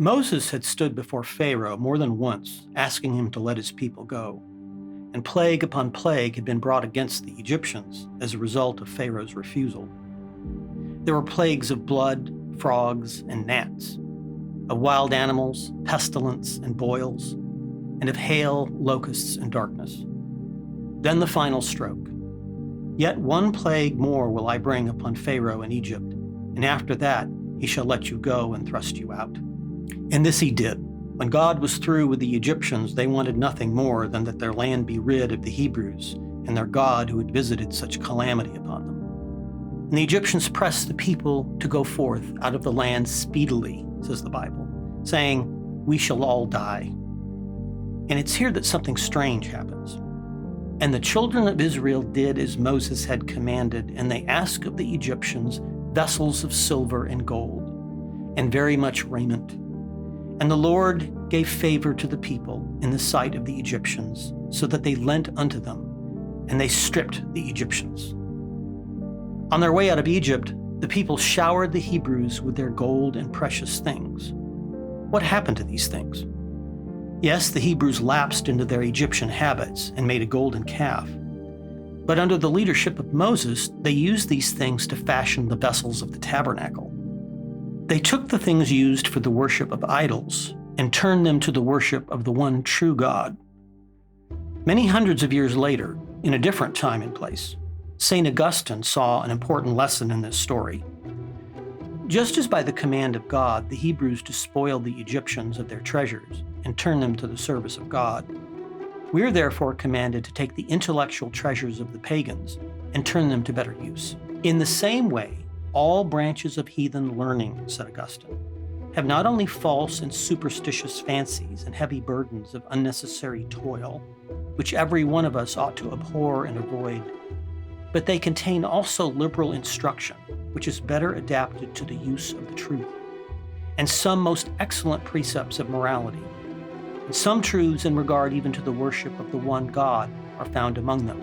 Moses had stood before Pharaoh more than once, asking him to let his people go, and plague upon plague had been brought against the Egyptians as a result of Pharaoh's refusal. There were plagues of blood, frogs, and gnats, of wild animals, pestilence, and boils, and of hail, locusts, and darkness. Then the final stroke. Yet one plague more will I bring upon Pharaoh and Egypt, and after that he shall let you go and thrust you out. And this he did. When God was through with the Egyptians, they wanted nothing more than that their land be rid of the Hebrews and their God who had visited such calamity upon them. And the Egyptians pressed the people to go forth out of the land speedily, says the Bible, saying, "We shall all die." And it's here that something strange happens. And the children of Israel did as Moses had commanded, and they asked of the Egyptians vessels of silver and gold, and very much raiment. And the Lord gave favor to the people in the sight of the Egyptians, so that they lent unto them, and they stripped the Egyptians. On their way out of Egypt, the people showered the Hebrews with their gold and precious things. What happened to these things? Yes, the Hebrews lapsed into their Egyptian habits and made a golden calf. But under the leadership of Moses, they used these things to fashion the vessels of the tabernacle. They took the things used for the worship of idols and turned them to the worship of the one true God. Many hundreds of years later, in a different time and place, St. Augustine saw an important lesson in this story. Just as by the command of God, the Hebrews despoiled the Egyptians of their treasures and turned them to the service of God, we are therefore commanded to take the intellectual treasures of the pagans and turn them to better use. In the same way, all branches of heathen learning, said Augustine, have not only false and superstitious fancies and heavy burdens of unnecessary toil, which every one of us ought to abhor and avoid, but they contain also liberal instruction, which is better adapted to the use of the truth, and some most excellent precepts of morality, and some truths in regard even to the worship of the one God are found among them.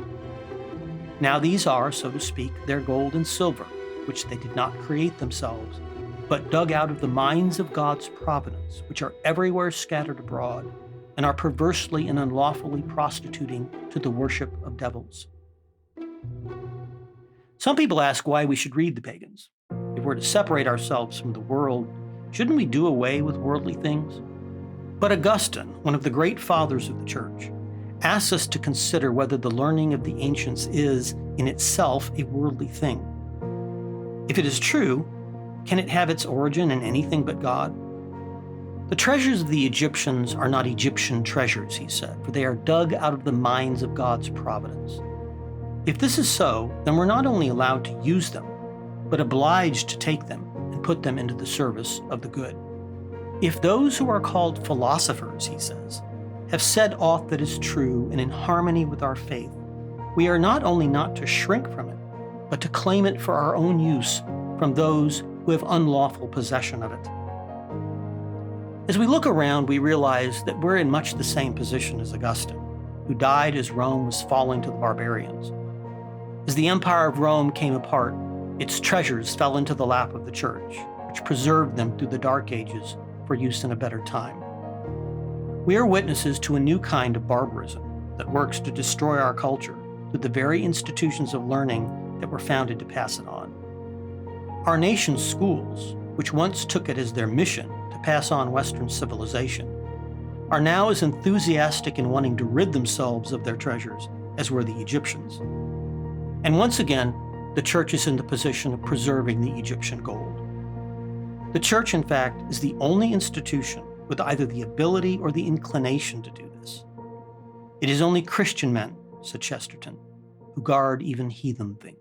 Now these are, so to speak, their gold and silver, which they did not create themselves, but dug out of the mines of God's providence, which are everywhere scattered abroad, and are perversely and unlawfully prostituting to the worship of devils. Some people ask why we should read the pagans. If we're to separate ourselves from the world, shouldn't we do away with worldly things? But Augustine, one of the great fathers of the church, asks us to consider whether the learning of the ancients is, in itself, a worldly thing. If it is true, can it have its origin in anything but God? The treasures of the Egyptians are not Egyptian treasures, he said, for they are dug out of the mines of God's providence. If this is so, then we're not only allowed to use them, but obliged to take them and put them into the service of the good. If those who are called philosophers, he says, have said aught that is true and in harmony with our faith, we are not only not to shrink from it, but to claim it for our own use from those who have unlawful possession of it. As we look around, we realize that we're in much the same position as Augustine, who died as Rome was falling to the barbarians. As the empire of Rome came apart, its treasures fell into the lap of the church, which preserved them through the Dark Ages for use in a better time. We are witnesses to a new kind of barbarism that works to destroy our culture through the very institutions of learning that were founded to pass it on. Our nation's schools, which once took it as their mission to pass on Western civilization, are now as enthusiastic in wanting to rid themselves of their treasures as were the Egyptians. And once again, the church is in the position of preserving the Egyptian gold. The church, in fact, is the only institution with either the ability or the inclination to do this. It is only Christian men, said Chesterton, who guard even heathen things.